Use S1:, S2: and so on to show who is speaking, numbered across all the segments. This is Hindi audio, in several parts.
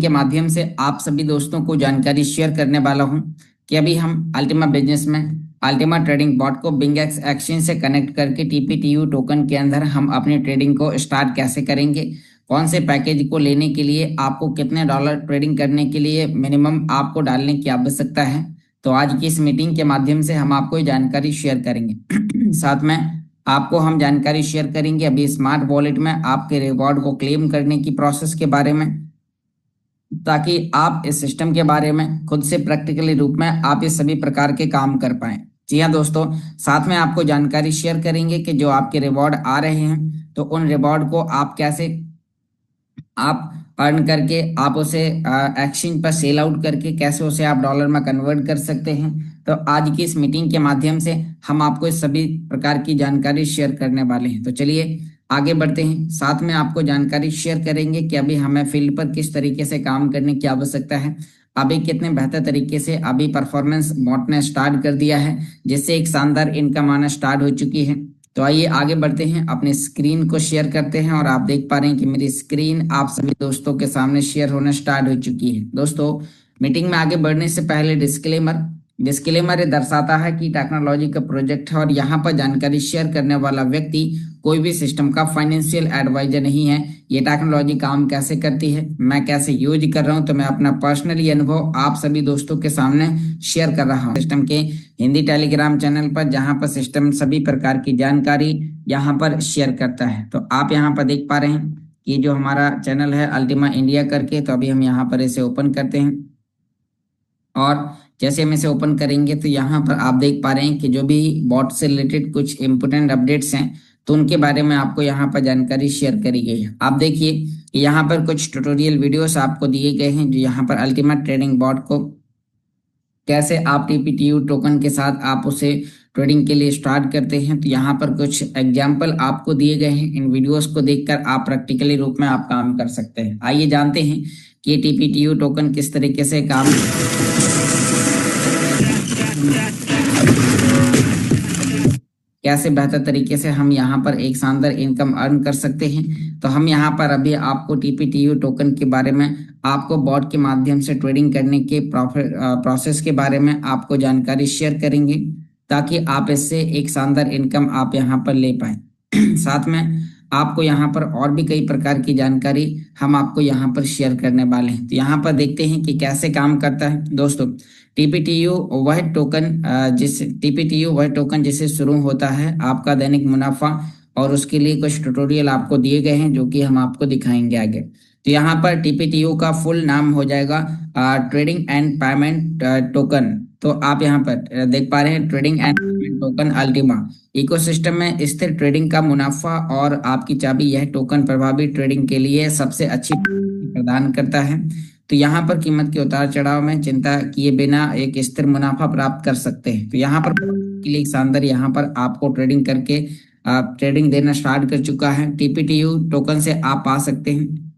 S1: के माध्यम से आप सभी दोस्तों को जानकारी शेयर करने वाला हूं कि अभी हम अल्टीमा बिजनेस में अल्टीमा ट्रेडिंग बॉट को बिंगेक्स एक्सचेंज से कनेक्ट करके टीपीटीयू टोकन के अंदर हम अपनी ट्रेडिंग को स्टार्ट कैसे करेंगे, कौन से पैकेज को लेने के लिए आपको कितने डॉलर ट्रेडिंग करने के लिए मिनिमम आपको डालने की आवश्यकता है। तो आज की इस मीटिंग के माध्यम से हम आपको ये जानकारी शेयर करेंगे। साथ में आपको हम जानकारी शेयर करेंगे अभी स्मार्ट वॉलेट में आपके रिवॉर्ड को क्लेम करने की प्रोसेस के बारे में, ताकि आप इस सिस्टम के बारे में खुद से प्रैक्टिकली रूप में आप इस सभी प्रकार के काम कर पाए। जी हाँ दोस्तों, साथ में आपको जानकारी शेयर करेंगे कि जो आपके रिवॉर्ड आ रहे हैं तो उन रिवॉर्ड को आप कैसे आप अर्न करके आप उसे एक्सचेंज पर सेल आउट करके कैसे उसे आप डॉलर में कन्वर्ट कर सकते हैं। तो आज की इस मीटिंग के माध्यम से हम आपको इस सभी प्रकार की जानकारी शेयर करने वाले हैं। तो चलिए आगे बढ़ते हैं। साथ में आपको जानकारी शेयर करेंगे कि अभी हमें फील्ड पर किस तरीके से काम करने की आवश्यकता है, अभी कितने बेहतर तरीके से अभी परफॉर्मेंस बॉट ने स्टार्ट कर दिया है, जिससे एक शानदार इनकम आना स्टार्ट हो चुकी है। तो आइए आगे बढ़ते हैं, अपने स्क्रीन को शेयर करते हैं और आप देख पा रहे हैं कि मेरी स्क्रीन आप सभी दोस्तों के सामने शेयर होना स्टार्ट हो चुकी है। दोस्तों, मीटिंग में आगे बढ़ने से पहले डिस्क्लेमर ये दर्शाता है कि टेक्नोलॉजी का प्रोजेक्ट है और यहाँ पर जानकारी शेयर करने वाला व्यक्ति कोई भी सिस्टम का फाइनेंशियल एडवाइजर नहीं है। ये टेक्नोलॉजी काम कैसे करती है, मैं कैसे यूज कर रहा हूँ, तो मैं अपना पर्सनली अनुभव आप सभी दोस्तों के सामने शेयर कर रहा हूँ सिस्टम के हिंदी टेलीग्राम चैनल पर, जहाँ पर सिस्टम सभी प्रकार की जानकारी यहाँ पर शेयर करता है। तो आप यहाँ पर देख पा रहे हैं कि जो हमारा चैनल है अल्टीमा इंडिया करके, तो अभी हम यहाँ पर इसे ओपन करते हैं और जैसे हम इसे ओपन करेंगे तो यहाँ पर आप देख पा रहे हैं कि जो भी बॉट से रिलेटेड कुछ इंपोर्टेंट अपडेट्स हैं तो उनके बारे में आपको यहाँ पर जानकारी शेयर करी गई है। आप देखिए कि यहाँ पर कुछ ट्यूटोरियल वीडियोस आपको दिए गए हैं, जो यहाँ पर अल्टीमा ट्रेडिंग बॉट को कैसे आप टीपीटीयू टोकन के साथ आप उसे ट्रेडिंग के लिए स्टार्ट करते हैं। तो यहाँ पर कुछ एग्जाम्पल आपको दिए गए हैं, इन वीडियोस को देखकर आप प्रैक्टिकली रूप में आप काम कर सकते हैं। आइए जानते हैं कि टीपीटीयू टोकन किस तरीके से काम कैसे बेहतर तरीके से हम यहाँ पर एक शानदार इनकम अर्न कर सकते हैं। तो हम यहाँ पर अभी आपको टीपीटीयू टोकन के बारे में, आपको बॉट के माध्यम से ट्रेडिंग करने के प्रोसेस के बारे में आपको जानकारी शेयर करेंगे, ताकि आप इससे एक शानदार इनकम आप यहाँ पर ले पाए। साथ में आपको यहाँ पर और भी कई प्रकार की जानकारी हम आपको यहाँ पर शेयर करने वाले हैं। तो यहाँ पर देखते हैं कि कैसे काम करता है। दोस्तों, टीपीटीयू वह टोकन जिससे शुरू होता है आपका दैनिक मुनाफा, और उसके लिए कुछ ट्यूटोरियल आपको दिए गए हैं जो कि हम आपको दिखाएंगे आगे। तो यहाँ पर टीपीटीयू का फुल नाम हो जाएगा ट्रेडिंग एंड पेमेंट टोकन। तो आप यहाँ पर देख पा रहे हैं trading and payment token Ultima ecosystem में स्थिर ट्रेडिंग का मुनाफा और आपकी चाबी। यह टोकन प्रभावी ट्रेडिंग के लिए सबसे अच्छी प्रदान करता है। तो यहाँ पर कीमत के उतार चढ़ाव में चिंता किए बिना एक स्थिर मुनाफा प्राप्त कर सकते हैं। तो यहाँ पर के लिए शानदार यहाँ पर आपको ट्रेडिंग करके आप ट्रेडिंग देना स्टार्ट कर चुका है। टीपीटीयू टोकन से आप पा सकते हैं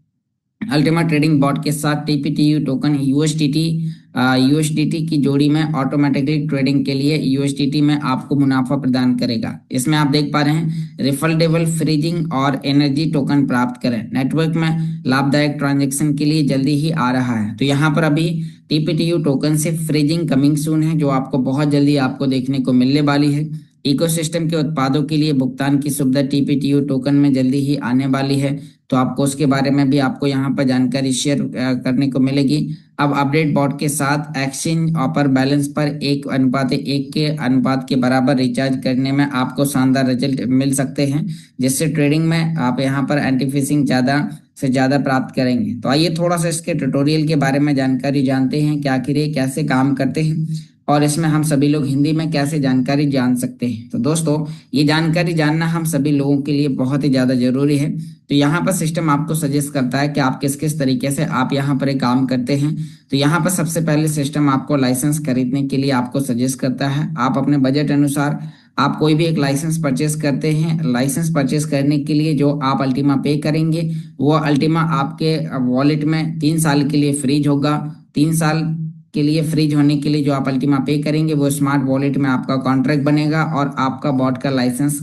S1: अल्टीमा ट्रेडिंग बॉट के साथ टीपीटीयू टोकन यूएसडीटी की जोड़ी में ऑटोमेटिकली ट्रेडिंग के लिए यूएसडीटी में आपको मुनाफा प्रदान करेगा। इसमें आप देख पा रहे हैं रिफंडेबल फ्रीजिंग और एनर्जी टोकन प्राप्त करें। नेटवर्क में लाभदायक ट्रांजैक्शन के लिए जल्दी ही आ रहा है। तो यहाँ पर अभी टीपीटीयू टोकन से फ्रीजिंग कमिंग सून है, जो आपको बहुत जल्दी आपको देखने को मिलने वाली है। इकोसिस्टम के उत्पादों के लिए भुगतान की सुविधा टीपीटीयू टोकन में जल्दी ही आने वाली है। तो आपको उसके बारे में भी आपको यहाँ पर जानकारी शेयर करने को मिलेगी। अब अपडेट बॉट के साथ एक्सचेंज ऑफर बैलेंस पर 1:1 के अनुपात के बराबर रिचार्ज करने में आपको शानदार रिजल्ट मिल सकते हैं, जिससे ट्रेडिंग में आप यहाँ पर एंटी फिशिंग ज़्यादा से ज़्यादा प्राप्त करेंगे। तो आइए थोड़ा सा इसके ट्यूटोरियल के बारे में जानकारी जानते हैं कि आखिर ये कैसे काम करते हैं और इसमें हम सभी लोग हिंदी में कैसे जानकारी जान सकते हैं। तो दोस्तों, ये जानकारी जानना हम सभी लोगों के लिए बहुत ही ज़्यादा जरूरी है। तो यहाँ पर सिस्टम आपको सजेस्ट करता है कि आप किस किस तरीके से आप यहाँ पर एक काम करते हैं। तो यहाँ पर सबसे पहले सिस्टम आपको लाइसेंस खरीदने के लिए आपको सजेस्ट करता है। आप अपने बजट अनुसार आप कोई भी एक लाइसेंस परचेस करते हैं। लाइसेंस परचेस करने के लिए जो आप अल्टीमा पे करेंगे वो अल्टीमा आपके वॉलेट में 3 साल के लिए फ्रीज होगा। 3 साल के लिए फ्रीज होने के लिए जो आप अल्टीमा पे करेंगे वो स्मार्ट वॉलेट में आपका कॉन्ट्रैक्ट बनेगा और आपका बॉट का लाइसेंस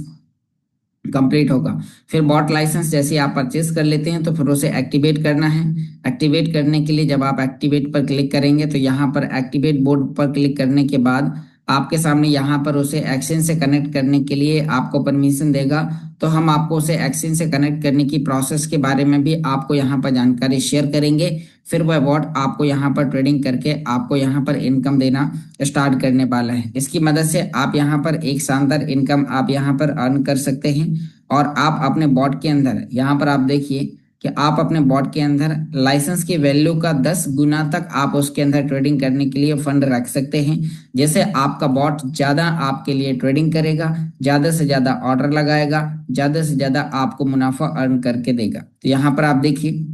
S1: कंप्लीट होगा। फिर बॉट लाइसेंस जैसे आप परचेस कर लेते हैं तो फिर उसे एक्टिवेट करना है। एक्टिवेट करने के लिए जब आप एक्टिवेट पर क्लिक करेंगे तो यहाँ पर एक्टिवेट बोर्ड पर क्लिक करने के बाद आपके सामने यहाँ पर उसे एक्सचेंज से कनेक्ट करने के लिए आपको परमिशन देगा। तो हम आपको उसे एक्सचेंज से कनेक्ट करने की प्रोसेस के बारे में भी आपको यहाँ पर जानकारी शेयर करेंगे। फिर वह बॉट आपको यहाँ पर ट्रेडिंग करके आपको यहाँ पर इनकम देना स्टार्ट करने वाला है। इसकी मदद से आप यहाँ पर एक शानदार इनकम आप यहाँ पर अर्न कर सकते हैं। और आप अपने बॉट के अंदर यहाँ पर आप देखिए कि आप अपने बॉट के अंदर लाइसेंस की वैल्यू का 10 गुना तक आप उसके अंदर ट्रेडिंग करने के लिए फंड रख सकते हैं। जैसे आपका बॉट ज़्यादा आपके लिए ट्रेडिंग करेगा, ज़्यादा से ज़्यादा ऑर्डर लगाएगा, ज़्यादा से ज़्यादा आपको मुनाफा अर्न करके देगा। तो यहाँ पर आप देखिए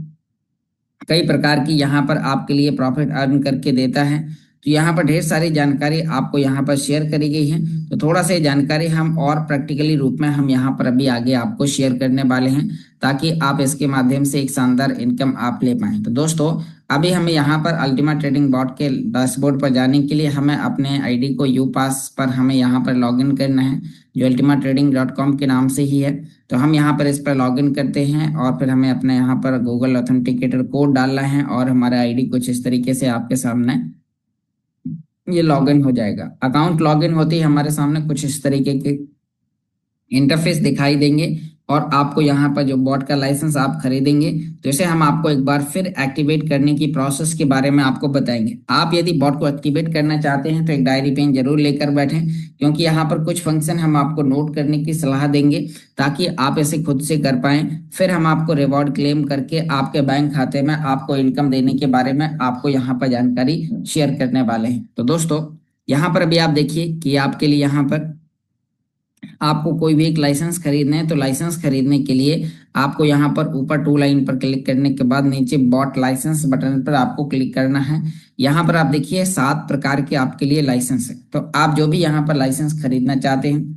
S1: कई प्रकार की यहाँ पर आपके लिए प्रॉफिट अर्न करके देता है। तो यहाँ पर ढेर सारी जानकारी आपको यहाँ पर शेयर करी गई है। तो थोड़ा सा जानकारी हम और प्रैक्टिकली रूप में हम यहाँ पर अभी आगे आपको शेयर करने वाले हैं ताकि आप इसके माध्यम से एक शानदार इनकम आप ले पाएं। तो दोस्तों अभी हमें यहाँ पर अल्टीमा ट्रेडिंग बॉट के डैशबोर्ड पर जाने के लिए हमें अपने आईडी को यूपास पर हमें यहाँ पर लॉगिन करना है, जो ultimatrading.com के नाम से ही है। तो हम यहाँ पर इस पर लॉगिन करते हैं और फिर हमें अपने यहाँ पर गूगल ऑथेंटिकेटर कोड डालना है और हमारा आईडी कुछ इस तरीके से आपके सामने ये लॉगिन हो जाएगा। अकाउंट लॉगिन होते ही हमारे सामने कुछ इस तरीके के इंटरफेस दिखाई देंगे और आपको यहाँ पर जो बॉट का लाइसेंस आप खरीदेंगे तो इसे हम आपको एक बार फिर एक्टिवेट करने की प्रोसेस के बारे में आपको बताएंगे। आप यदि बॉट को एक्टिवेट करना चाहते हैं तो एक डायरी पेन जरूर लेकर बैठें, क्योंकि यहाँ पर कुछ फंक्शन हम आपको नोट करने की सलाह देंगे ताकि आप इसे खुद से कर पाएं। फिर हम आपको रिवॉर्ड क्लेम करके आपके बैंक खाते में आपको इनकम देने के बारे में आपको यहाँ पर जानकारी शेयर करने वाले हैं। तो दोस्तों यहाँ पर अभी आप देखिए कि आपके लिए यहाँ पर आपको कोई भी एक लाइसेंस खरीदना है तो लाइसेंस खरीदने के लिए आपको यहाँ पर ऊपर टू लाइन पर क्लिक करने के बाद नीचे बॉट लाइसेंस बटन पर आपको क्लिक करना है। यहाँ पर आप देखिए 7 प्रकार के आपके लिए लाइसेंस है। तो आप जो भी यहाँ पर लाइसेंस खरीदना चाहते हैं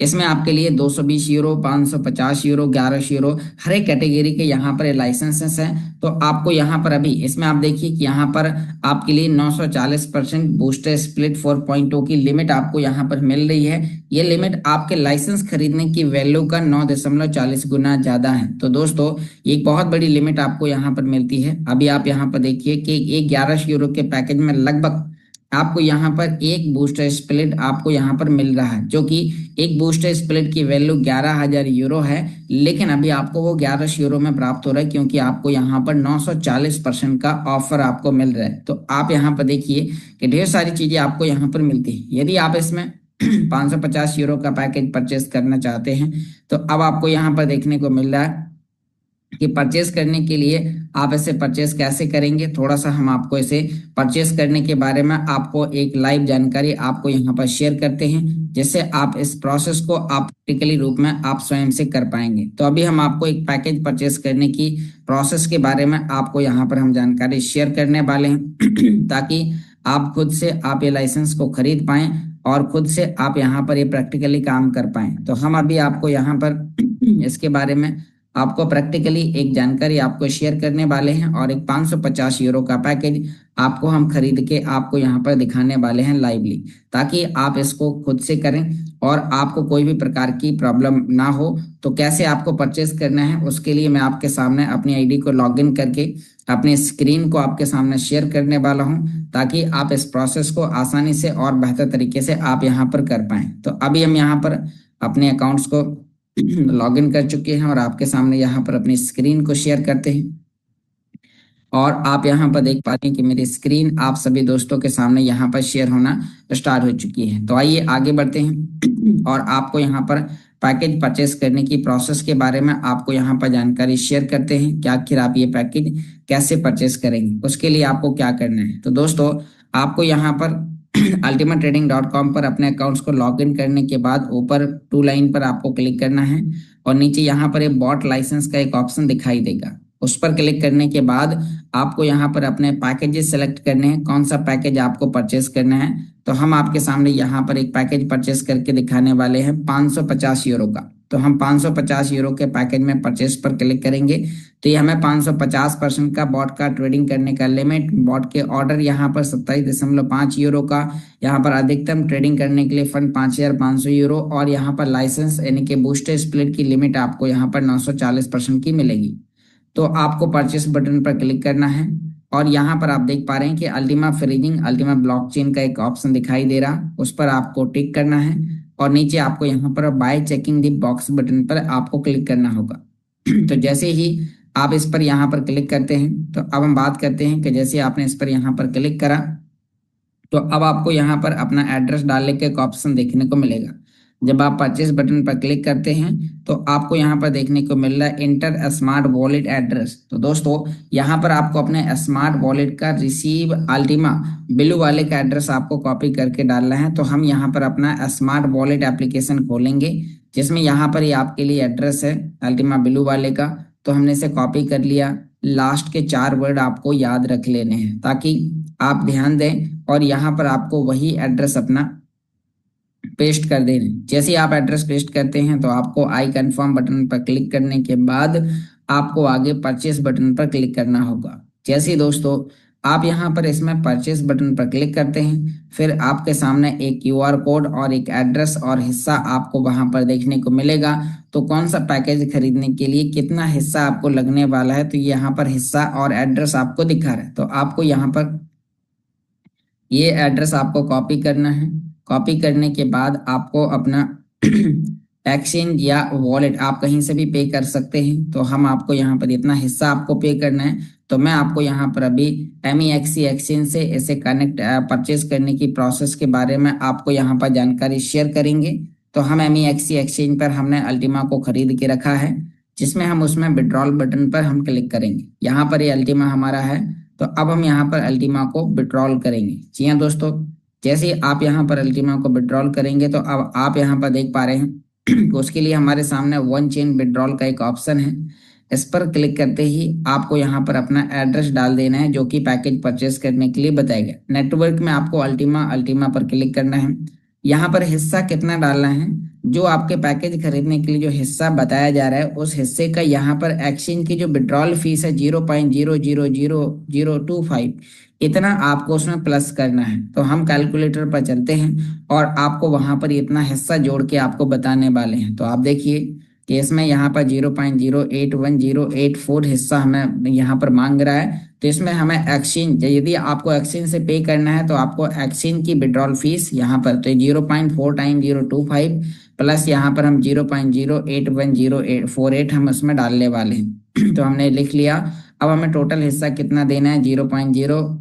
S1: इसमें आपके लिए 220 यूरो, 550 यूरो, 11 यूरो हर एक कैटेगरी के यहाँ पर लाइसेंसेस हैं। तो आपको यहाँ पर अभी इसमें आप देखिए कि यहाँ पर आपके लिए 940% बूस्टर स्प्लिट 4.2 की लिमिट आपको यहाँ पर मिल रही है। ये लिमिट आपके लाइसेंस खरीदने की वैल्यू का 9.40 गुना ज्यादा है। तो दोस्तों एक बहुत बड़ी लिमिट आपको यहाँ पर मिलती है। अभी आप यहाँ पर देखिए कि एक 11 यूरो के पैकेज में लगभग आपको यहाँ पर एक बूस्टर स्प्लिट आपको यहाँ पर मिल रहा है, जो कि एक बूस्टर स्प्लिट की वैल्यू 11,000 यूरो है। लेकिन अभी आपको वो 11 यूरो में प्राप्त हो रहा है क्योंकि आपको यहाँ पर 940% का ऑफर आपको मिल रहा है। तो आप यहाँ पर देखिए कि ढेर सारी चीजें आपको यहाँ पर मिलती है। यदि आप इसमें 550 यूरो का पैकेज परचेस करना चाहते हैं तो अब आपको यहाँ पर देखने को मिल रहा है कि परचेस करने के लिए आप इसे परचेस कैसे करेंगे। थोड़ा सा हम आपको इसे परचेस करने के बारे में आपको एक लाइव जानकारी आपको यहाँ पर शेयर करते हैं, जिससे आप इस प्रोसेस को आप प्रैक्टिकली रूप में आप स्वयं से कर पाएंगे। तो अभी हम आपको एक पैकेज परचेस करने की प्रोसेस के बारे में आपको यहाँ पर हम जानकारी शेयर करने वाले हैं ताकि आप खुद से आप ये लाइसेंस को खरीद पाएं और खुद से आप यहाँ पर ये प्रैक्टिकली काम कर पाएं। तो हम अभी आपको यहाँ पर इसके बारे में आपको प्रैक्टिकली एक जानकारी आपको शेयर करने वाले हैं और एक 550 यूरो का पैकेज आपको हम खरीद के आपको यहाँ पर दिखाने वाले हैं लाइवली, ताकि आप इसको खुद से करें और आपको कोई भी प्रकार की प्रॉब्लम ना हो। तो कैसे आपको परचेस करना है उसके लिए मैं आपके सामने अपनी आईडी को लॉगिन करके अपनी स्क्रीन को आपके सामने शेयर करने वाला हूं, ताकि आप इस प्रोसेस को आसानी से और बेहतर तरीके से आप यहाँ पर कर पाएं। तो अभी हम यहाँ पर अपने अकाउंट्स को लॉगिन कर चुके हैं और आपके सामने यहाँ पर अपनी स्क्रीन को शेयर करते हैं और आप यहाँ पर देख पाते हैं कि मेरी स्क्रीन आप सभी दोस्तों के सामने यहाँ पर शेयर होना स्टार्ट हो चुकी है। तो आइए आगे बढ़ते हैं और आपको यहाँ पर पैकेज परचेस करने की प्रोसेस के बारे में आपको यहाँ पर जानकारी शेयर करते हैं कि आखिर आप ये पैकेज कैसे परचेस करेंगे, उसके लिए आपको क्या करना है। तो दोस्तों आपको यहाँ पर ultimatrading.com पर अपने अकाउंट्स को लॉगिन करने के बाद ऊपर टू लाइन पर आपको क्लिक करना है और नीचे यहाँ पर एक बॉट लाइसेंस का एक ऑप्शन दिखाई देगा। उस पर क्लिक करने के बाद आपको यहाँ पर अपने पैकेजेस सेलेक्ट करने हैं, कौन सा पैकेज आपको परचेस करना है। तो हम आपके सामने यहाँ पर एक पैकेज परचेस करके दिखाने वाले हैं 550 यूरो का। तो हम 550 यूरो के पैकेज में परचेस पर क्लिक करेंगे तो ये हमें 550% का बॉट का ट्रेडिंग करने का लिमिट, बॉट के ऑर्डर यहाँ पर 27.5 यूरो का, यहाँ पर अधिकतम ट्रेडिंग करने के लिए फंड 5,500 यूरो, और यहाँ पर लाइसेंस यानी कि बूस्टर स्प्लिट की लिमिट आपको यहाँ पर 940% की मिलेगी। तो आपको परचेस बटन पर क्लिक करना है और यहाँ पर आप देख पा रहे हैं कि अल्टीमा फ्रीजिंग, अल्टीमा ब्लॉकचेन का एक ऑप्शन दिखाई दे रहा, उस पर आपको टिक करना है और नीचे आपको यहाँ पर bye checking the box button पर आपको क्लिक करना होगा। तो जैसे ही आप इस पर यहाँ पर क्लिक करते हैं तो अब हम बात करते हैं कि जैसे आपने इस पर यहाँ पर क्लिक करा तो अब आपको यहाँ पर अपना एड्रेस डालने का एक ऑप्शन देखने को मिलेगा। जब आप परचेस बटन पर क्लिक करते हैं तो आपको यहाँ पर देखने को मिल रहा है इंटर स्मार्ट वॉलेट एड्रेस। तो दोस्तों यहाँ पर आपको अपने स्मार्ट वॉलेट का रिसीव अल्टीमा ब्लू वाले का एड्रेस आपको कॉपी करके डालना है। तो हम यहाँ पर अपना स्मार्ट वॉलेट एप्लीकेशन खोलेंगे जिसमें यहाँ पर ये आपके लिए एड्रेस है अल्टीमा ब्लू वाले का। तो हमने इसे कॉपी कर लिया। लास्ट के 4 वर्ड आपको याद रख लेने हैं ताकि आप ध्यान दें और यहाँ पर आपको वही एड्रेस अपना पेस्ट कर देना। जैसे ही आप एड्रेस पेस्ट करते हैं तो आपको आई कंफर्म बटन पर क्लिक करने के बाद आपको आगे परचेस बटन पर क्लिक करना होगा। जैसे ही दोस्तों आप यहाँ पर इसमें परचेस बटन पर क्लिक करते हैं फिर आपके सामने एक क्यूआर कोड और एक एड्रेस और हिस्सा आपको वहां पर देखने को मिलेगा। तो कौन सा पैकेज खरीदने के लिए कितना हिस्सा आपको लगने वाला है तो यहाँ पर हिस्सा और एड्रेस आपको दिखा रहा है। तो आपको यहाँ पर ये एड्रेस आपको कॉपी करना है। कॉपी करने के बाद आपको अपना एक्सचेंज या वॉलेट आप कहीं से भी पे कर सकते हैं। तो हम आपको यहाँ पर इतना हिस्सा आपको पे करना है। तो मैं आपको यहाँ पर अभी MEXC एक्सचेंज से इसे कनेक्ट परचेस करने की प्रोसेस के बारे में आपको यहाँ पर जानकारी शेयर करेंगे। तो हम MEXC एक्सचेंज पर हमने अल्टीमा को खरीद के रखा है जिसमें हम उसमें विड्रॉल बटन पर हम क्लिक करेंगे। यहाँ पर ये अल्टीमा हमारा है तो अब हम यहाँ पर अल्टीमा को विड्रॉल करेंगे। जी हाँ दोस्तों, जैसे आप यहाँ पर अल्टीमा को विड्रॉल करेंगे तो अब आप यहाँ पर देख पा रहे हैं उसके लिए हमारे सामने वन चेन विड्रॉल का एक ऑप्शन है। इस पर क्लिक करते ही आपको यहाँ पर अपना एड्रेस डाल देना है जो कि पैकेज परचेस करने के लिए बताएगा। नेटवर्क में आपको अल्टीमा पर क्लिक करना है। यहाँ पर हिस्सा कितना डालना है, जो आपके पैकेज खरीदने के लिए जो हिस्सा बताया जा रहा है उस हिस्से का यहाँ पर एक्सचेंज की जो विड्रॉल फीस है 0.0000025 इतना आपको उसमें प्लस करना है। तो हम कैलकुलेटर पर चलते हैं और आपको वहां पर इतना हिस्सा जोड़ के आपको बताने वाले हैं। तो आप देखिए कि इसमें यहाँ पर 0.081084 हिस्सा हमें यहाँ पर मांग रहा है। तो इसमें हमें एक्सचेंज, यदि आपको एक्सचेंज से पे करना है तो आपको एक्सचेंज की विड्रॉल फीस यहाँ पर तो 0.4 टाइम 025 प्लस यहाँ पर हम 0.081048 हम उसमें डालने वाले हैं। तो हमने लिख लिया। अब हमें टोटल हिस्सा कितना देना है 0.0,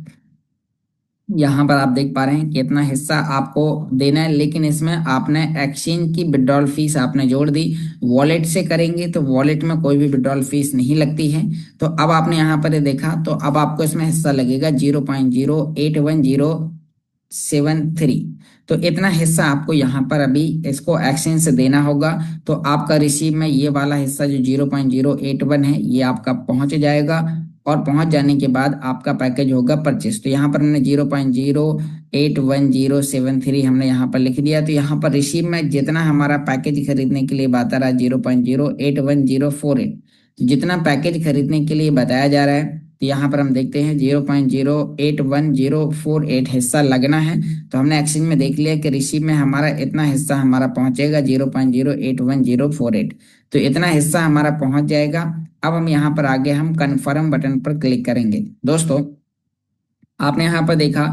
S1: यहाँ पर आप देख पा रहे हैं कितना हिस्सा आपको देना है। लेकिन इसमें आपने एक्सचेंज की विड्रॉल फीस आपने जोड़ दी। वॉलेट से करेंगे तो वॉलेट में कोई भी विड्रॉल फीस नहीं लगती है। तो अब आपने यहाँ पर देखा तो अब आपको इसमें हिस्सा लगेगा 0.081073। तो इतना हिस्सा आपको यहाँ पर अभी इसको एक्सचेंज से देना होगा। तो आपका रिसीव में ये वाला हिस्सा जो 0.081 है ये आपका पहुंच जाएगा और पहुंच जाने के बाद आपका पैकेज होगा परचेस। तो यहाँ पर हमने 0.0811073 हमने यहाँ पर लिख दिया। तो यहाँ पर रिसीव में जितना हमारा पैकेज खरीदने के लिए बता रहा है 0.0811048, तो जितना पैकेज खरीदने के लिए बताया जा रहा है तो यहाँ पर हम देखते हैं 0.0811048 हिस्सा लगना है। तो हमने एक्सचेंज में देख लिया कि रिसीव में हमारा इतना हिस्सा हमारा पहुंचेगा 0.0811048। तो इतना हिस्सा हमारा पहुंच जाएगा। अब हम यहाँ पर आगे हम कन्फर्म बटन पर क्लिक करेंगे। दोस्तों आपने यहाँ पर देखा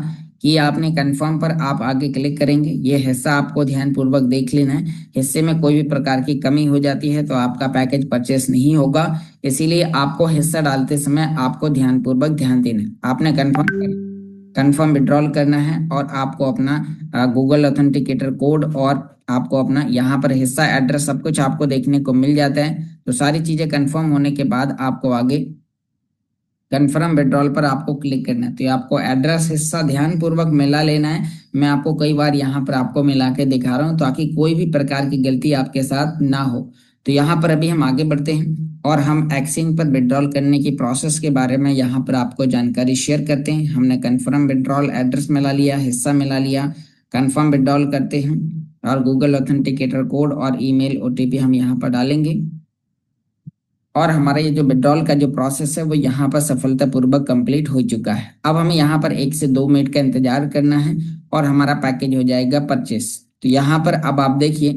S1: कि आपने कंफर्म पर आप आगे क्लिक करेंगे। ये हिस्सा आपको ध्यानपूर्वक देख लेना है। हिस्से में कोई भी प्रकार की कमी हो जाती है तो आपका पैकेज परचेस नहीं होगा। इसीलिए आपको हिस्सा डालते समय आपको ध्यानपूर्वक ध्यान देना है। आपने कंफर्म विड्रॉल करना है और आपको अपना गूगल ऑथेंटिकेटर कोड और आपको अपना यहाँ पर हिस्सा, एड्रेस, सब कुछ आपको देखने को मिल जाता है। तो सारी चीजें कंफर्म होने के बाद आपको आगे कन्फर्म विड्रॉल पर आपको क्लिक करना है। तो आपको एड्रेस हिस्सा ध्यानपूर्वक मिला लेना है। मैं आपको कई बार यहाँ पर आपको मिला के दिखा रहा हूँ ताकि कोई भी प्रकार की गलती आपके साथ ना हो। तो यहाँ पर अभी हम आगे बढ़ते हैं और हम एक्सचेंज पर विड्रॉल करने की प्रोसेस के बारे में यहाँ पर आपको जानकारी शेयर करते हैं। हमने कन्फर्म विड्रॉल एड्रेस मिला लिया, हिस्सा मिला लिया, कन्फर्म विड्रॉल करते हैं। और गूगल ऑथेंटिकेटर कोड और ईमेल ओटीपी हम यहाँ पर डालेंगे और हमारा ये जो विड्रॉल का जो प्रोसेस है वो यहाँ पर सफलतापूर्वक कंप्लीट हो चुका है। अब हमें यहाँ पर 1 से 2 मिनट का इंतजार करना है और हमारा पैकेज हो जाएगा परचेस। तो यहाँ पर अब आप देखिए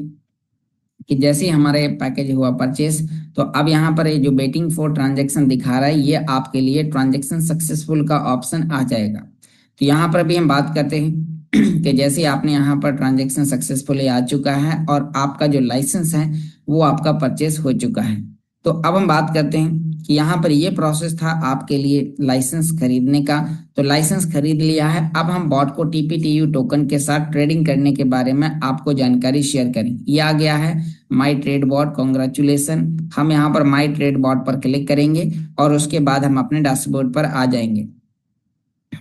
S1: कि जैसे ही हमारा ये पैकेज हुआ परचेस, तो अब यहाँ पर ये जो वेटिंग फॉर ट्रांजेक्शन दिखा रहा है ये आपके लिए ट्रांजेक्शन सक्सेसफुल का ऑप्शन आ जाएगा। तो यहाँ पर भी हम बात करते हैं कि जैसे आपने यहाँ पर ट्रांजेक्शन सक्सेसफुली आ चुका है और आपका जो लाइसेंस है वो आपका परचेस हो चुका है। तो अब हम बात करते हैं कि यहाँ पर ये प्रोसेस था आपके लिए लाइसेंस खरीदने का। तो लाइसेंस खरीद लिया है, अब हम बॉट को टीपीटीयू टोकन के साथ ट्रेडिंग करने के बारे में आपको जानकारी शेयर करें। ये आ गया है माई ट्रेड बॉट, कॉन्ग्रेचुलेसन। हम यहाँ पर माई ट्रेड बॉट पर क्लिक करेंगे और उसके बाद हम अपने डैशबोर्ड पर आ जाएंगे।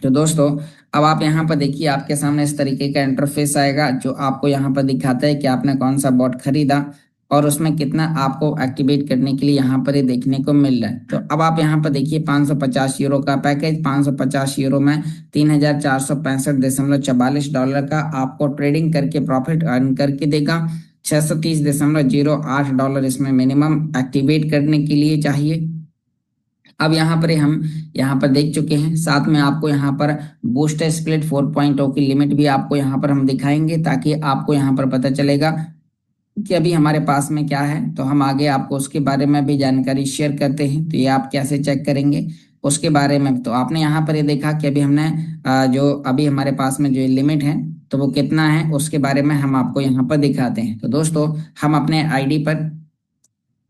S1: तो दोस्तों अब आप यहाँ पर देखिए आपके सामने इस तरीके का इंटरफेस आएगा जो आपको यहाँ पर दिखाता है कि आपने कौन सा बॉट खरीदा और उसमें कितना आपको एक्टिवेट करने के लिए यहाँ पर ये देखने को मिल रहा है। तो अब आप यहाँ पर देखिए 550 यूरो का पैकेज, 550 यूरो में $3,465.44 का आपको ट्रेडिंग करके प्रॉफिट अर्न करके देगा। $630.08 इसमें मिनिमम एक्टिवेट करने के लिए चाहिए। अब यहाँ पर हम यहाँ पर देख चुके हैं, साथ में आपको यहाँ पर बूस्टर स्प्लिट 4.0 की लिमिट भी आपको यहाँ पर हम दिखाएंगे ताकि आपको यहाँ पर पता चलेगा कि अभी हमारे पास में क्या है। तो हम आगे आपको उसके बारे में भी जानकारी शेयर करते हैं। तो ये आप कैसे चेक करेंगे उसके बारे में, तो आपने यहाँ पर ये देखा कि अभी हमने जो अभी हमारे पास में जो लिमिट है तो वो कितना है उसके बारे में हम आपको यहाँ पर दिखाते हैं। तो दोस्तों हम अपने आईडी पर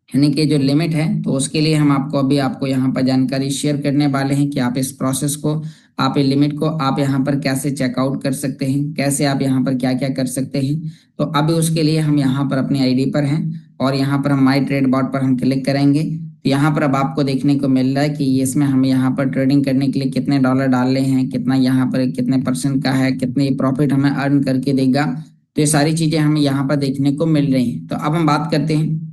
S1: यानी कि जो लिमिट है तो उसके लिए हम आपको यहाँ पर जानकारी शेयर करने वाले हैं कि आप इस प्रोसेस को, आप ये लिमिट को आप यहाँ पर कैसे चेकआउट कर सकते हैं, कैसे आप यहाँ पर क्या क्या कर सकते हैं। तो अभी उसके लिए हम यहाँ पर अपनी आईडी पर हैं और यहाँ पर हम माई ट्रेड बॉट पर हम क्लिक करेंगे। तो यहाँ पर अब आपको देखने को मिल रहा है कि इसमें हम यहाँ पर ट्रेडिंग करने के लिए कितने डॉलर डाल रहे हैं, कितना यहाँ पर कितने % का है, कितने प्रॉफिट हमें अर्न करके देगा। तो ये सारी चीजें हमें यहाँ पर देखने को मिल रही हैं। तो अब हम बात करते हैं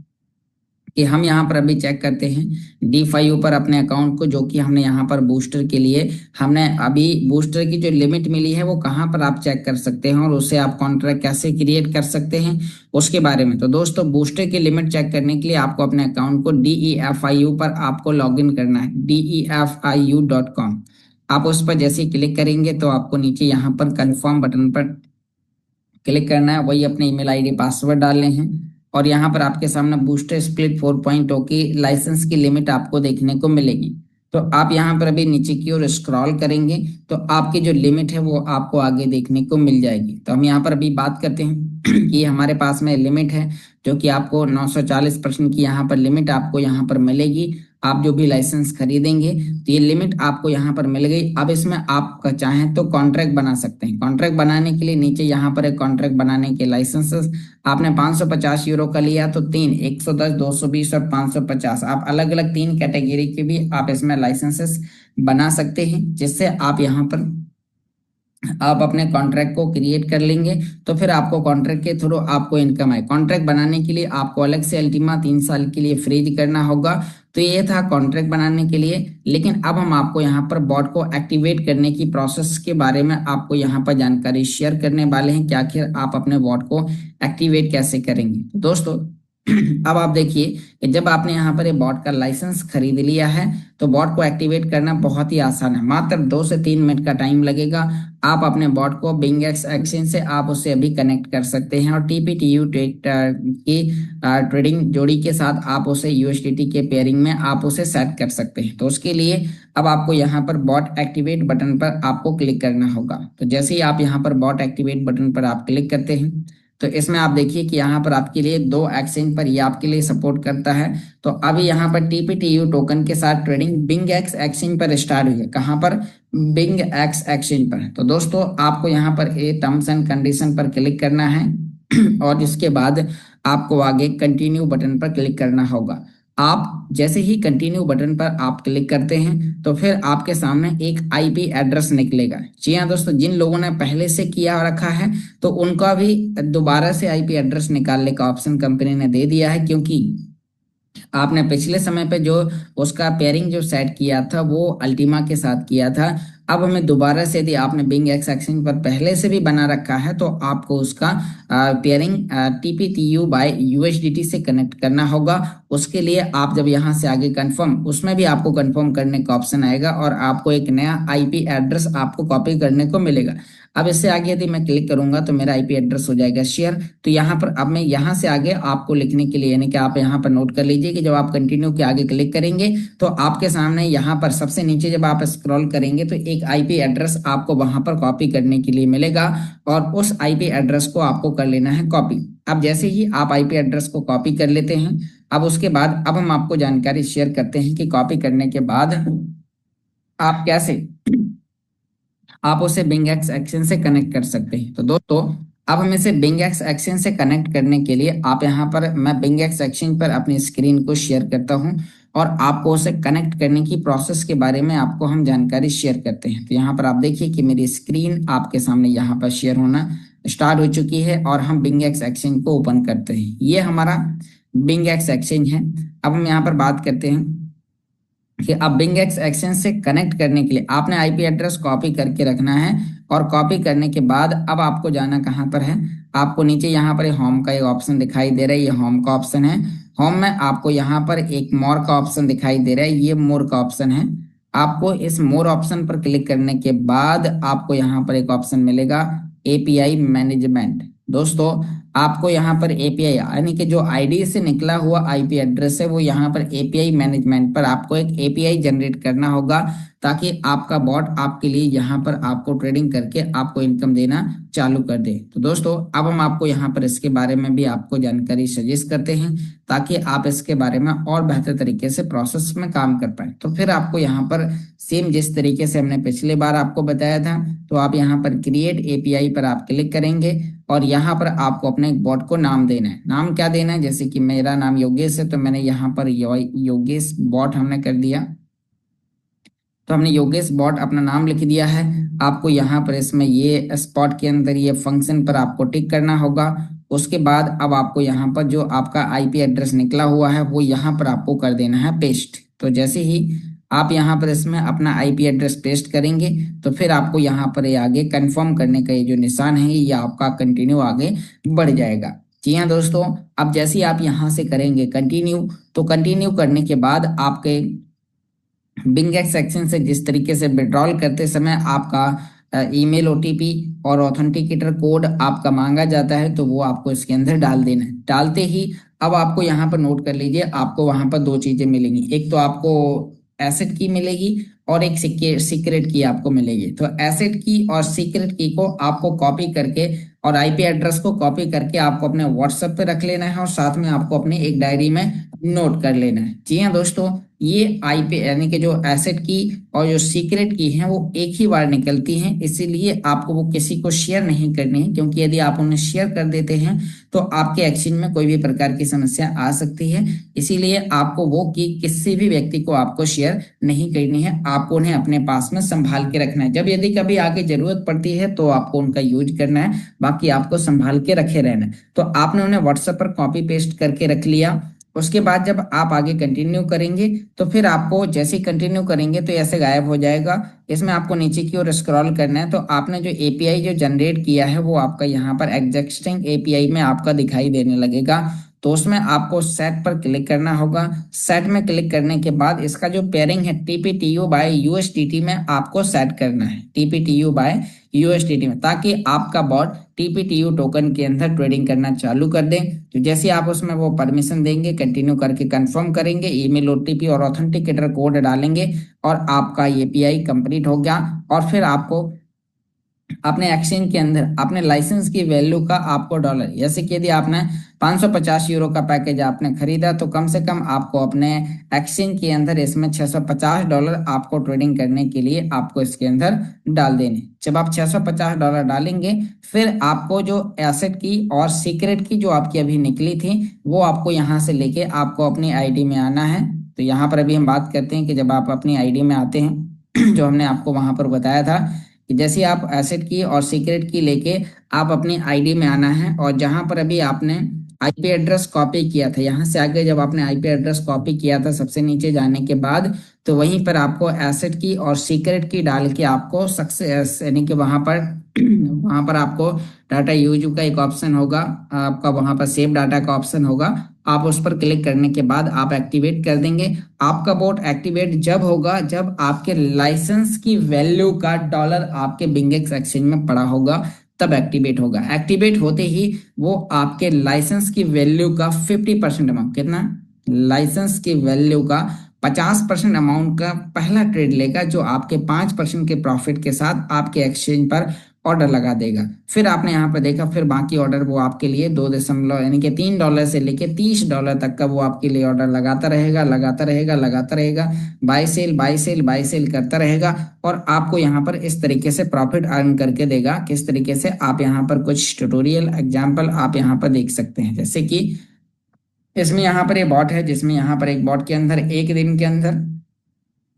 S1: कि हम यहाँ पर अभी चेक करते हैं D5 पर अपने अकाउंट को, जो कि हमने यहाँ पर बूस्टर के लिए हमने अभी बूस्टर की जो लिमिट मिली है वो कहाँ पर आप चेक कर सकते हैं और उससे आप कॉन्ट्रैक्ट कैसे क्रिएट कर सकते हैं उसके बारे में। तो दोस्तों बूस्टर की लिमिट चेक करने के लिए आपको अपने अकाउंट को DEFIU पर आपको लॉग इन करना है, DEFIU.com। आप उस पर जैसे ही क्लिक करेंगे तो आपको नीचे यहाँ पर कन्फर्म बटन पर क्लिक करना है, वही अपने ईमेल आईडी पासवर्ड डालने हैं और यहाँ पर आपके सामने बूस्टर स्प्लिट 4.0 की लाइसेंस की लिमिट आपको देखने को मिलेगी। तो आप यहाँ पर अभी नीचे की ओर स्क्रॉल करेंगे तो आपकी जो लिमिट है वो आपको आगे देखने को मिल जाएगी। तो हम यहाँ पर अभी बात करते हैं कि हमारे पास में लिमिट है जो कि आपको 940% की यहाँ पर लिमिट आपको यहाँ पर मिलेगी। आप जो भी लाइसेंस खरीदेंगे तो ये लिमिट आपको यहाँ पर मिल गई। अब इसमें आप चाहें तो कॉन्ट्रैक्ट बना सकते हैं। कॉन्ट्रैक्ट बनाने के लिए नीचे यहाँ पर एक कॉन्ट्रैक्ट बनाने के लाइसेंसेस आपने 550 यूरो का लिया तो 3, 110, 220 और 550 आप अलग अलग 3 कैटेगरी के भी आप इसमें लाइसेंसेस बना सकते हैं, जिससे आप यहाँ पर आप अपने कॉन्ट्रैक्ट को क्रिएट कर लेंगे तो फिर आपको कॉन्ट्रैक्ट के थ्रू आपको इनकम आए। कॉन्ट्रैक्ट बनाने के लिए आपको अलग से अल्टीमा 3 साल के लिए फ्रीज करना होगा। तो ये था कॉन्ट्रैक्ट बनाने के लिए। लेकिन अब हम आपको यहाँ पर बॉट को एक्टिवेट करने की प्रोसेस के बारे में आपको यहाँ पर जानकारी शेयर करने वाले हैं कि आखिर आप अपने बॉट को एक्टिवेट कैसे करेंगे। तो दोस्तों अब आप देखिए कि जब आपने यहाँ पर ये बॉट का लाइसेंस खरीद लिया है तो बॉट को एक्टिवेट करना बहुत ही आसान है, मात्र 2 से 3 मिनट का टाइम लगेगा। आप अपने बॉट को बिंगएक्स एक्सचेंज से आप उससे अभी कनेक्ट कर सकते हैं और टीपीटीयू की ट्रेडिंग जोड़ी के साथ आप उसे USDT के पेयरिंग में आप उसे सेट कर सकते हैं। तो उसके लिए अब आपको यहाँ पर बॉट एक्टिवेट बटन पर आपको क्लिक करना होगा। तो जैसे ही आप यहाँ पर बॉट एक्टिवेट बटन पर आप क्लिक करते हैं तो इसमें आप देखिए कि यहाँ पर आपके लिए 2 एक्सचेंज पर ये आपके लिए सपोर्ट करता है। तो अभी यहाँ पर टीपीटीयू टोकन के साथ ट्रेडिंग बिंगएक्स एक्सचेंज पर स्टार्ट हुई है। कहाँ पर? बिंगएक्स एक्सचेंज पर। तो दोस्तों आपको यहाँ पर ये टर्म्स एंड कंडीशन पर क्लिक करना है और इसके बाद आपको आगे कंटिन्यू बटन पर क्लिक करना होगा। आप जैसे ही कंटिन्यू बटन पर आप क्लिक करते हैं तो फिर आपके सामने एक IP एड्रेस निकलेगा। जी हाँ दोस्तों, जिन लोगों ने पहले से किया रखा है तो उनका भी दोबारा से IP एड्रेस निकालने का ऑप्शन कंपनी ने दे दिया है, क्योंकि आपने पिछले समय पे जो उसका पेयरिंग जो सेट किया था वो अल्टीमा के साथ किया था अब हमें दोबारा से, यदि आपने बिंग एक्स एक्सचेंज पर पहले से भी बना रखा है तो आपको उसका पेयरिंग TPTU बाय USDT से कनेक्ट करना होगा। उसके लिए आप जब यहाँ से आगे कंफर्म, उसमें भी आपको कंफर्म करने का ऑप्शन आएगा और आपको एक नया IP एड्रेस आपको कॉपी करने को मिलेगा। अब इससे आगे यदि मैं क्लिक करूंगा तो मेरा IP एड्रेस हो जाएगा शेयर। तो यहाँ पर अब मैं यहाँ से आगे आपको लिखने के लिए, यानी कि आप यहाँ पर नोट कर लीजिए कि जब आप कंटिन्यू के आगे क्लिक करेंगे तो आपके सामने यहाँ पर सबसे नीचे जब आप स्क्रॉल करेंगे तो एक IP एड्रेस आपको वहां पर कॉपी करने के लिए मिलेगा और उस IP एड्रेस को आपको कर लेना है कॉपी। अब जैसे ही आप IP एड्रेस को कॉपी कर लेते हैं, अब उसके बाद अब हम आपको जानकारी शेयर करते हैं कि कॉपी करने के बाद आप कैसे आप उसे बिंग एक्स एक्शन से कनेक्ट कर सकते हैं। तो दोस्तों, अब हम इसे बिंग एक्स एक्शन से कनेक्ट करने के लिए आप यहाँ पर, मैं बिंग एक्स एक्शन पर अपनी स्क्रीन को शेयर करता हूँ और आपको उसे कनेक्ट करने की प्रोसेस के बारे में आपको हम जानकारी शेयर करते हैं। तो यहाँ पर आप देखिए कि मेरी स्क्रीन आपके सामने यहाँ पर शेयर होना स्टार्ट हो चुकी है और हम बिंग एक्स एक्शन को ओपन करते हैं। ये हमारा बिंग एक्स एक्सचेंज है। अब हम यहाँ पर बात करते हैं कि अब बिंग एक्स एक्सचेंज से कनेक्ट करने के लिए आपने IP एड्रेस कॉपी करके रखना है और कॉपी करने के बाद अब आपको जाना कहाँ पर है, आपको नीचे यहाँ पर होम का एक ऑप्शन दिखाई दे रहा है, ये होम का ऑप्शन है। होम में आपको यहाँ पर एक मोर का ऑप्शन दिखाई दे रहा है, ये मोर का ऑप्शन है। आपको इस मोर ऑप्शन पर क्लिक करने के बाद आपको यहाँ पर एक ऑप्शन मिलेगा API मैनेजमेंट। दोस्तों, आपको यहाँ पर API यानी कि जो ID से निकला हुआ IP एड्रेस है वो यहाँ पर API मैनेजमेंट पर आपको एक API जनरेट करना होगा ताकि आपका बॉट आपके लिए यहाँ पर आपको ट्रेडिंग करके आपको इनकम देना चालू कर दे। तो दोस्तों, अब हम आपको यहाँ पर इसके बारे में भी आपको जानकारी सजेस्ट करते हैं ताकि आप इसके बारे में और बेहतर तरीके से प्रोसेस में काम कर पाए। तो फिर आपको यहाँ पर सेम जिस तरीके से हमने पिछले बार आपको बताया था, तो आप यहाँ पर क्रिएट API पर आप क्लिक करेंगे और यहाँ पर आपको अपने बॉट को नाम देना है। नाम क्या देना है, जैसे कि मेरा नाम योगेश है तो मैंने यहाँ पर योगेश बॉट हमने कर दिया। तो हमने योगेश बॉट अपना नाम लिख दिया है। आपको यहाँ पर इसमें ये स्पॉट के अंदर ये फंक्शन पर आपको टिक करना होगा। उसके बाद अब आपको यहाँ पर जो आपका IP एड्रेस निकला हुआ है वो यहाँ पर आपको कर देना है पेस्ट। तो जैसे ही आप यहाँ पर इसमें अपना IP एड्रेस पेस्ट करेंगे तो फिर आपको यहाँ पर ये आगे कंफर्म करने का ये जो निशान है ये आपका कंटिन्यू आगे बढ़ जाएगा। जी हाँ दोस्तों, अब जैसे ही आप यहाँ से करेंगे कंटिन्यू, तो कंटिन्यू करने के बाद आपके बिंग एक्स सेक्शन से जिस तरीके से विड्रॉल करते समय आपका ईमेल OTP और ऑथेंटिकेटर कोड आपका मांगा जाता है तो वो आपको इसके अंदर डाल देना है। डालते ही अब आपको यहाँ पर नोट कर लीजिए, आपको वहां पर दो चीजें मिलेंगी। एक तो आपको एसेट की मिलेगी और एक सीक्रेट की आपको मिलेगी। तो एसेट की और सीक्रेट की को आपको कॉपी करके और IP एड्रेस को कॉपी करके आपको अपने WhatsApp पे रख लेना है और साथ में आपको अपनी एक डायरी में नोट कर लेना है। जी हाँ दोस्तों, ये IP यानी कि जो एसेट की और जो सीक्रेट की है वो एक ही बार निकलती हैं, इसीलिए आपको वो किसी को शेयर नहीं करनी है, क्योंकि यदि आप उन्हें शेयर कर देते हैं तो आपके एक्सचेंज में कोई भी प्रकार की समस्या आ सकती है। इसीलिए आपको वो की किसी भी व्यक्ति को आपको शेयर नहीं करनी है, आपको उन्हें अपने पास में संभाल के रखना है। जब यदि कभी आगे जरूरत पड़ती है तो आपको उनका यूज करना है, बाकी आपको संभाल के रखे रहना है। तो आपने उन्हें WhatsApp पर कॉपी पेस्ट करके रख लिया। उसके बाद जब आप आगे कंटिन्यू करेंगे तो फिर आपको जैसे ही कंटिन्यू करेंगे तो ऐसे गायब हो जाएगा। इसमें आपको नीचे की ओर स्क्रॉल करना है। तो आपने जो API जो जनरेट किया है वो आपका यहाँ पर एग्जिस्टिंग API में आपका दिखाई देने लगेगा। तो उसमें आपको सेट पर क्लिक करना होगा। सेट में क्लिक करने के बाद इसका जो पेयरिंग है TPTU बाय USDT में आपको सेट करना है, TPTU बाय USDT में, ताकि आपका बॉट TPTU टोकन के अंदर ट्रेडिंग करना चालू कर दें। तो जैसे आप उसमें वो परमिशन देंगे, कंटिन्यू करके कंफर्म करेंगे, ईमेल OTP और ऑथेंटिकेटर कोड डालेंगे और आपका API कंप्लीट हो गया। और फिर आपको अपने एक्सचेंज के अंदर अपने लाइसेंस की वैल्यू का आपको डॉलर, जैसे कि यदि आपने 550 यूरो का पैकेज आपने खरीदा तो कम से कम आपको अपने एक्सचेंज के अंदर इसमें $650 आपको ट्रेडिंग करने के लिए आपको इसके अंदर डाल देने। जब आप $650 डालेंगे फिर आपको जो एसेट की और सीक्रेट की जो आपकी अभी निकली थी वो आपको यहाँ से लेके आपको अपनी ID में आना है। तो यहाँ पर अभी हम बात करते हैं कि जब आप अपनी ID में आते हैं जो हमने आपको वहां पर बताया था कि जैसे आप एसेट की और सीक्रेट की लेके आप अपनी ID में आना है और जहां पर अभी आपने आईपी एड्रेस कॉपी किया था, यहाँ से आगे जब आपने आईपी एड्रेस कॉपी किया था सबसे नीचे जाने के बाद, तो वहीं पर आपको एसेट की और सीक्रेट की डाल के आपको सक्सेस यानी कि वहां पर वहां पर आपको डाटा यूज का एक ऑप्शन होगा, आपका वहां पर सेव डाटा का ऑप्शन होगा, आप उस पर क्लिक करने के बाद आप एक्टिवेट कर देंगे। आपका बोट एक्टिवेट जब होगा जब आपके लाइसेंस की वैल्यू का डॉलर आपके बिंगेक्स एक्सचेंज में पड़ा होगा, तब एक्टिवेट होगा। एक्टिवेट होते ही वो आपके लाइसेंस की वैल्यू का 50% अमाउंट, कितना, लाइसेंस की वैल्यू का 50% अमाउंट का पहला ट्रेड लेगा, जो आपके 5% के प्रॉफिट के साथ आपके एक्सचेंज पर ऑर्डर लगा देगा। फिर आपने यहाँ पर देखा, फिर बाकी ऑर्डर वो आपके लिए 2 यानी कि $3 से लेके $30 तक का वो आपके लिए ऑर्डर लगाता रहेगा, लगाता रहेगा, लगाता रहेगा, buy sell buy sell buy sell करता रहेगा, और आपको यहाँ पर इस तरीके से प्रॉफिट अर्न करके देगा। किस तरीके से, आप यहाँ पर कुछ ट्यूटोरियल एग्जाम्पल आप यहाँ पर देख सकते हैं। जैसे कि इसमें यहाँ पर ये बॉट है, जिसमें यहाँ पर एक बॉट के अंदर एक दिन के अंदर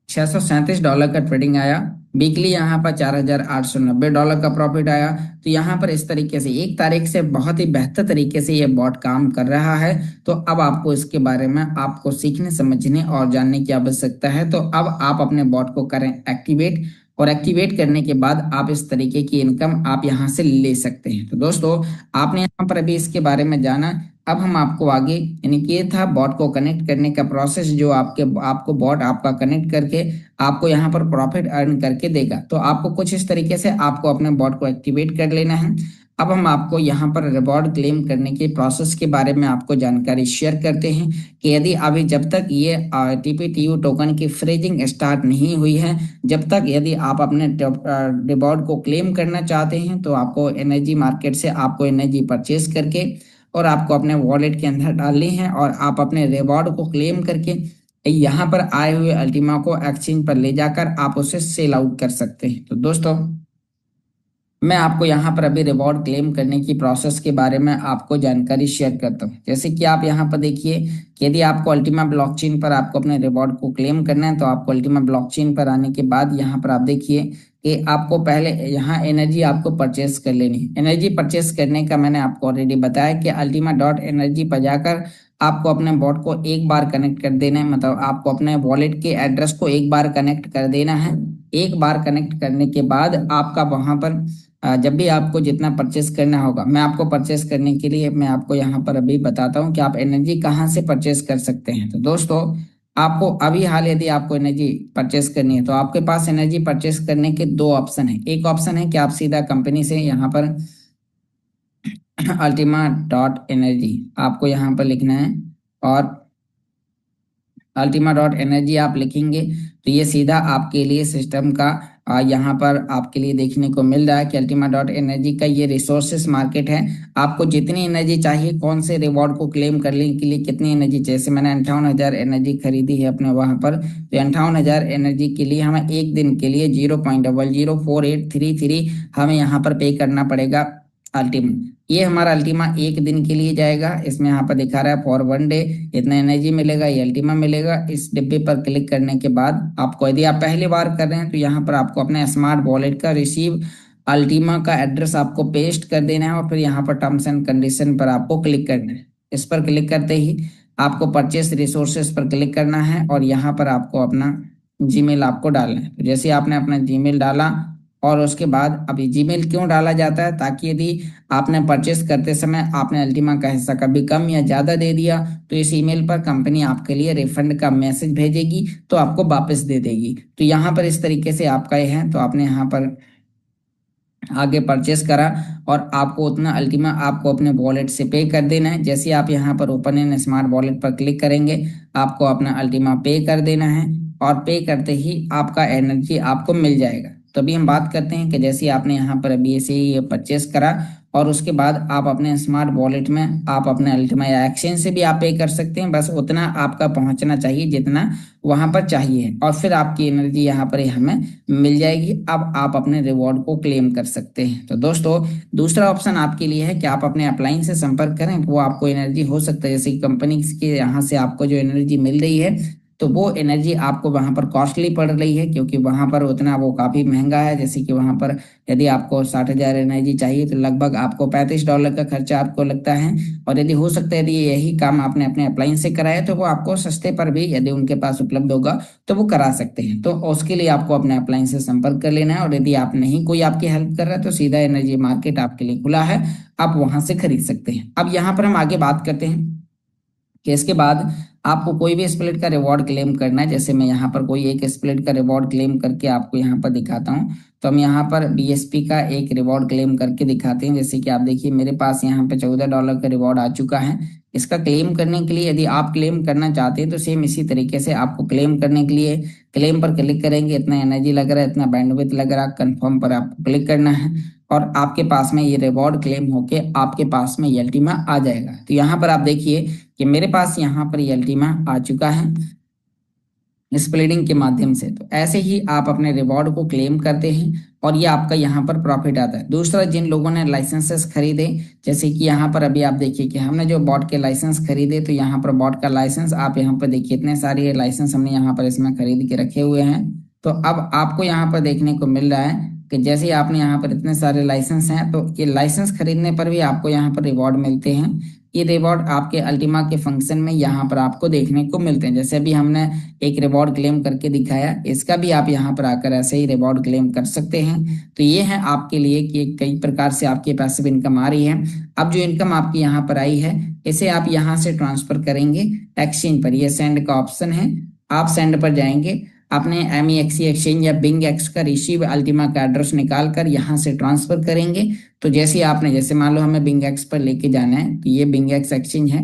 S1: $637 का ट्रेडिंग आया, वीकली यहाँ पर $4,890 का प्रॉफिट आया। तो यहाँ पर इस तरीके से 1 तारीख से बहुत ही बेहतर तरीके से ये बॉट काम कर रहा है। तो अब आपको इसके बारे में आपको सीखने, समझने और जानने की आवश्यकता है। तो अब आप अपने बॉट को करें एक्टिवेट, और एक्टिवेट करने के बाद आप इस तरीके की इनकम आप यहाँ से ले सकते हैं। तो दोस्तों, आपने यहाँ पर अभी इसके बारे में जाना। अब हम आपको आगे, यानी कि ये था बॉट को कनेक्ट करने का प्रोसेस, जो आपको बॉट आपका कनेक्ट करके आपको यहाँ पर प्रॉफिट अर्न करके देगा। तो आपको कुछ इस तरीके से आपको अपने बॉट को एक्टिवेट कर लेना है। अब हम आपको यहाँ पर रिवॉर्ड क्लेम करने के प्रोसेस के बारे में आपको जानकारी शेयर करते हैं कि यदि अभी जब तक ये टीपीटीयू टोकन की फ्रीजिंग स्टार्ट नहीं हुई है, जब तक यदि आप अपने रिवॉर्ड को क्लेम करना चाहते हैं, तो आपको एनर्जी मार्केट से आपको एनर्जी परचेज करके और आपको अपने वॉलेट के अंदर डालनी है, और आप अपने रिवॉर्ड को क्लेम करके यहाँ पर आए हुए अल्टीमा को एक्सचेंज पर ले जाकर आप उसे सेल आउट कर सकते हैं। तो दोस्तों, मैं आपको यहाँ पर अभी रिवॉर्ड क्लेम करने की प्रोसेस के बारे में आपको जानकारी शेयर करता हूँ। जैसे कि आप यहाँ पर देखिए कि यदि आपको अल्टीमा ब्लॉकचेन पर आपको अपने रिवॉर्ड को क्लेम करना है, तो आपको अल्टीमा ब्लॉकचेन पर आने के बाद यहाँ पर आप देखिए कि आपको पहले यहाँ एनर्जी आपको परचेस कर लेनी है। एनर्जी परचेस करने का मैंने आपको ऑलरेडी बताया कि ultima.energy पर जाकर आपको अपने बॉट को एक बार कनेक्ट कर देना है, मतलब आपको अपने वॉलेट के एड्रेस को एक बार कनेक्ट कर देना है। एक बार कनेक्ट करने के बाद आपका वहां पर जब भी आपको जितना परचेस करना होगा, मैं आपको परचेस करने के लिए मैं आपको यहाँ पर अभी बताता हूँ कि आप एनर्जी कहाँ से परचेस कर सकते हैं। तो दोस्तों, आपको अभी हाल यदि आपको एनर्जी परचेस करनी है, तो आपके पास एनर्जी परचेस करने के 2 ऑप्शन है। एक ऑप्शन है कि आप सीधा कंपनी से यहाँ पर ultima.energy आपको यहाँ पर लिखना है, और ultima.energy आप लिखेंगे तो ये सीधा आपके लिए सिस्टम का यहाँ पर आपके लिए देखने को मिल रहा है कि ultima.energy का ये रिसोर्सेस मार्केट है। आपको जितनी एनर्जी चाहिए, कौन से रिवॉर्ड को क्लेम करने के लिए कितनी एनर्जी, जैसे मैंने 58,000 एनर्जी खरीदी है अपने वहां पर, तो 58,000 एनर्जी के लिए हमें एक दिन के लिए 0.004833 हमें यहाँ पर पे करना पड़ेगा अल्टीमा। ये हमारा अल्टीमा एक दिन के लिए जाएगा। इसमें यहाँ पर दिखा रहा है फॉर 1 डे इतना एनर्जी मिलेगा, ये अल्टीमा मिलेगा। इस डिब्बे पर क्लिक करने के बाद आपको, यदि आप पहली बार कर रहे हैं, तो यहाँ पर आपको अपने स्मार्ट वॉलेट का रिसीव अल्टीमा का एड्रेस आपको पेस्ट कर देना है, और फिर यहाँ पर टर्म्स एंड कंडीशन पर आपको क्लिक करना है। इस पर क्लिक करते ही आपको परचेस रिसोर्सेस पर क्लिक करना है, और यहाँ पर आपको अपना जीमेल आपको डालना है। तो जैसे आपने अपना जीमेल डाला, और उसके बाद अभी जीमेल क्यों डाला जाता है, ताकि यदि आपने परचेस करते समय आपने अल्टीमा का हिस्सा कभी कम या ज्यादा दे दिया, तो इस ईमेल पर कंपनी आपके लिए रिफंड का मैसेज भेजेगी, तो आपको वापस दे देगी। तो यहाँ पर इस तरीके से आपका ये है, तो आपने यहाँ पर आगे परचेस करा, और आपको उतना अल्टीमा आपको अपने वॉलेट से पे कर देना है। जैसे आप यहाँ पर ओपन इन स्मार्ट वॉलेट पर क्लिक करेंगे, आपको अपना अल्टीमा पे कर देना है, और पे करते ही आपका एनर्जी आपको मिल जाएगा। तो अभी हम बात करते हैं कि जैसे आपने यहाँ पर अभी ऐसे ही ये परचेस करा, और उसके बाद आप अपने स्मार्ट वॉलेट में आप अपने अल्टीमा या एक्सचेंज से भी आप पे कर सकते हैं। बस उतना आपका पहुंचना चाहिए जितना वहां पर चाहिए, और फिर आपकी एनर्जी यहाँ पर हमें मिल जाएगी। अब आप अपने रिवॉर्ड को क्लेम कर सकते हैं। तो दोस्तों, दूसरा ऑप्शन आपके लिए है कि आप अपने अपलाइन से संपर्क करें, वो आपको एनर्जी हो सकता है, जैसे कंपनी के यहाँ से आपको जो एनर्जी मिल रही है, तो वो एनर्जी आपको वहां पर कॉस्टली पड़ रही है, क्योंकि वहां पर उतना वो काफी महंगा है। जैसे कि वहां पर यदि आपको 60,000 एनर्जी चाहिए तो लगभग आपको $35 का खर्चा आपको लगता है। और यदि हो सकता है यदि यही काम आपने अपने अप्लायंस से कराया तो वो आपको सस्ते पर भी यदि उनके पास उपलब्ध होगा तो वो करा सकते हैं। तो उसके लिए आपको अपने अप्लायंस से संपर्क कर लेना है, और यदि आप नहीं कोई आपकी हेल्प कर रहा है तो सीधा एनर्जी मार्केट आपके लिए खुला है, आप वहां से खरीद सकते हैं। अब यहाँ पर हम आगे बात करते हैं कि इसके बाद आपको कोई भी स्प्लिट का रिवॉर्ड क्लेम करना है। जैसे मैं यहाँ पर कोई एक स्प्लिट का रिवॉर्ड क्लेम करके आपको यहाँ पर दिखाता हूँ। तो हम यहाँ पर बीएसपी का एक रिवॉर्ड क्लेम करके दिखाते हैं। जैसे कि आप देखिए मेरे पास यहाँ पे $14 का रिवॉर्ड आ चुका है। इसका क्लेम करने के लिए यदि आप क्लेम करना चाहते हैं तो सेम इसी तरीके से आपको क्लेम करने के लिए क्लेम पर क्लिक करेंगे, इतना एनर्जी लग रहा है, इतना बैंडविड्थ लग रहा है, कंफर्म पर आपको क्लिक करना है और आपके पास में ये रिवॉर्ड क्लेम होके आपके पास में ये अल्टीमा आ जाएगा। तो यहाँ पर आप देखिए कि मेरे पास यहाँ पर ये अल्टीमा आ चुका है स्प्लिटिंग के माध्यम से। तो ऐसे ही आप अपने रिवॉर्ड को क्लेम करते हैं और ये आपका यहाँ पर प्रॉफिट आता है। दूसरा, जिन लोगों ने लाइसेंसेस खरीदे, जैसे कि यहाँ पर अभी आप देखिए कि हमने जो बॉट के लाइसेंस खरीदे, तो यहाँ पर बॉट का लाइसेंस आप यहाँ पर देखिए इतने सारे लाइसेंस हमने यहाँ पर इसमें खरीद के रखे हुए हैं। तो अब आपको यहाँ पर देखने को मिल रहा है कि जैसे ही आपने यहाँ पर इतने सारे लाइसेंस हैं तो ये लाइसेंस खरीदने पर भी आपको यहाँ पर रिवॉर्ड मिलते हैं। ये रिवॉर्ड आपके अल्टीमा के फंक्शन में यहाँ पर आपको देखने को मिलते हैं। जैसे अभी हमने एक रिवॉर्ड क्लेम करके दिखाया, इसका भी आप यहाँ पर आकर ऐसे ही रिवॉर्ड क्लेम कर सकते हैं। तो ये है आपके लिए कि कई प्रकार से आपके पैसिव इनकम आ रही है। अब जो इनकम आपकी यहाँ पर आई है इसे आप यहाँ से ट्रांसफर करेंगे एक्सचेंज पर। ये सेंड का ऑप्शन है, आप सेंड पर जाएंगे, अपने MEXC एक्सचेंज या बिंग एक्स का रिसीव अल्टीमा का एड्रेस निकाल कर यहाँ से ट्रांसफर करेंगे। तो जैसे आपने, जैसे मान लो हमें बिंग एक्स पर लेके जाना है, तो ये बिंग एक्स एक्सचेंज है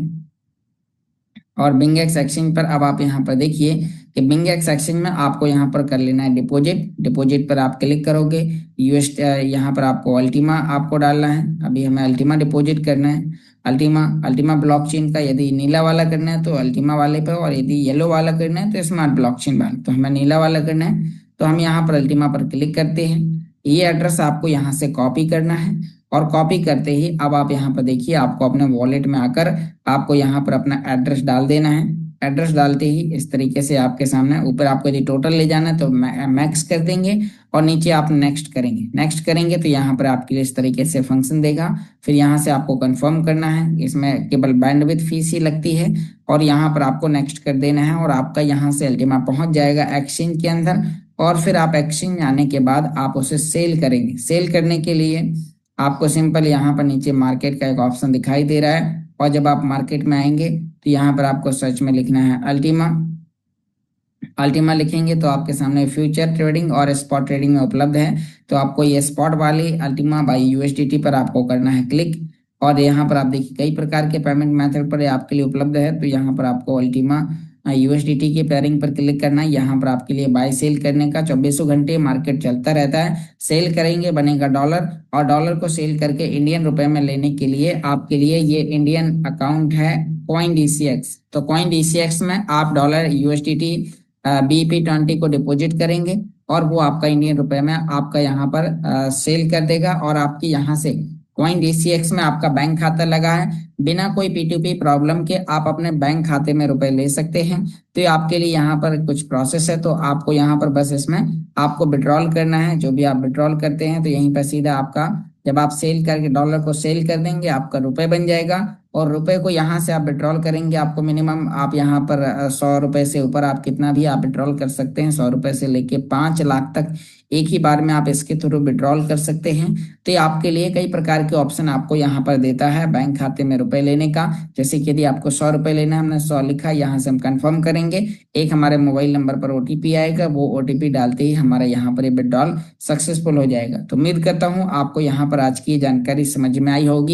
S1: और बिंग एक्स एक्सचेंज पर अब आप यहाँ पर देखिए कि बिंग एक्स एक्सचेंज में आपको यहाँ पर कर लेना है डिपॉजिट। डिपॉजिट पर आप क्लिक करोगे, यूएस यहाँ पर आपको अल्टीमा आपको डालना है। अभी हमें अल्टीमा डिपॉजिट करना है। अल्टीमा ब्लॉकचेन का यदि नीला वाला करना है तो अल्टीमा वाले पे, और यदि येलो वाला करना है तो स्मार्ट ब्लॉकचेन वाला। तो हमें नीला वाला करना है, तो हम यहाँ पर अल्टीमा पर क्लिक करते हैं। ये एड्रेस आपको यहाँ से कॉपी करना है और कॉपी करते ही अब आप यहाँ पर देखिए आपको अपने वॉलेट में आकर आपको यहाँ पर अपना एड्रेस डाल देना है। एड्रेस डालते ही इस तरीके से आपके सामने ऊपर आपको यदि टोटल ले जाना है तो मैक्स कर देंगे और नीचे आप नेक्स्ट करेंगे। नेक्स्ट करेंगे तो यहाँ पर आपके लिए इस तरीके से फंक्शन देगा। फिर यहाँ से आपको कंफर्म करना है, इसमें केवल बैंडविड्थ फीस ही लगती है और यहाँ पर आपको नेक्स्ट कर देना है और आपका यहाँ से अल्टीमा पहुंच जाएगा एक्सचेंज के अंदर। और फिर आप एक्सचेंज आने के बाद आप उसे सेल करेंगे। सेल करने के लिए आपको सिंपल यहाँ पर नीचे मार्केट का एक ऑप्शन दिखाई दे रहा है और जब आप मार्केट में आएंगे तो यहाँ पर आपको सर्च में लिखना है अल्टीमा। अल्टीमा लिखेंगे तो आपके सामने फ्यूचर ट्रेडिंग और स्पॉट ट्रेडिंग में उपलब्ध है। तो आपको ये स्पॉट वाली अल्टीमा बाई USDT पर आपको करना है क्लिक। और यहाँ पर आप देखिए कई प्रकार के पेमेंट मेथड पर आपके लिए उपलब्ध है। तो यहाँ पर आपको अल्टीमा USDT के पेयरिंग पर क्लिक करना है। यहाँ पर आपके लिए बाय सेल करने का 24 घंटे मार्केट चलता रहता है। सेल करेंगे बनेगा डॉलर, और डॉलर को सेल करके इंडियन रुपए में लेने के लिए आपके लिए ये इंडियन अकाउंट है CoinDCX। तो CoinDCX में आप डॉलर USDT BP20 को डिपॉजिट करेंगे और वो आपका इंडियन रुपए में आपका यहाँ पर सेल कर देगा। और आपकी यहाँ से CoinDCX में आपका बैंक खाता लगा है, बिना कोई P2P प्रॉब्लम के आप अपने बैंक खाते में रुपए ले सकते हैं। तो ये आपके लिए यहाँ पर कुछ प्रोसेस है, तो आपको यहाँ पर बस इसमें आपको विड्रॉल करना है। जो भी आप विड्रॉल करते हैं तो यहीं पर सीधा आपका, जब आप सेल करके डॉलर को सेल कर देंगे आपका रुपए बन जाएगा। और रुपए को यहाँ से आप विड्रॉल करेंगे, आपको मिनिमम आप यहाँ पर 100 रुपए से ऊपर आप कितना भी आप विड्रॉल कर सकते हैं। 100 रुपए से लेके 5 लाख तक एक ही बार में आप इसके थ्रू विड्रॉल कर सकते हैं। तो ये आपके लिए कई प्रकार के ऑप्शन आपको यहाँ पर देता है बैंक खाते में रुपए लेने का। जैसे कि यदि आपको 100 रुपए लेना है, हमने 100 लिखा, यहाँ से हम कंफर्म करेंगे, एक हमारे मोबाइल नंबर पर OTP आएगा, वो OTP डालते ही हमारा यहाँ पर ये विड्रॉल सक्सेसफुल हो जाएगा। तो उम्मीद करता हूँ आपको यहाँ पर आज की जानकारी समझ में आई होगी।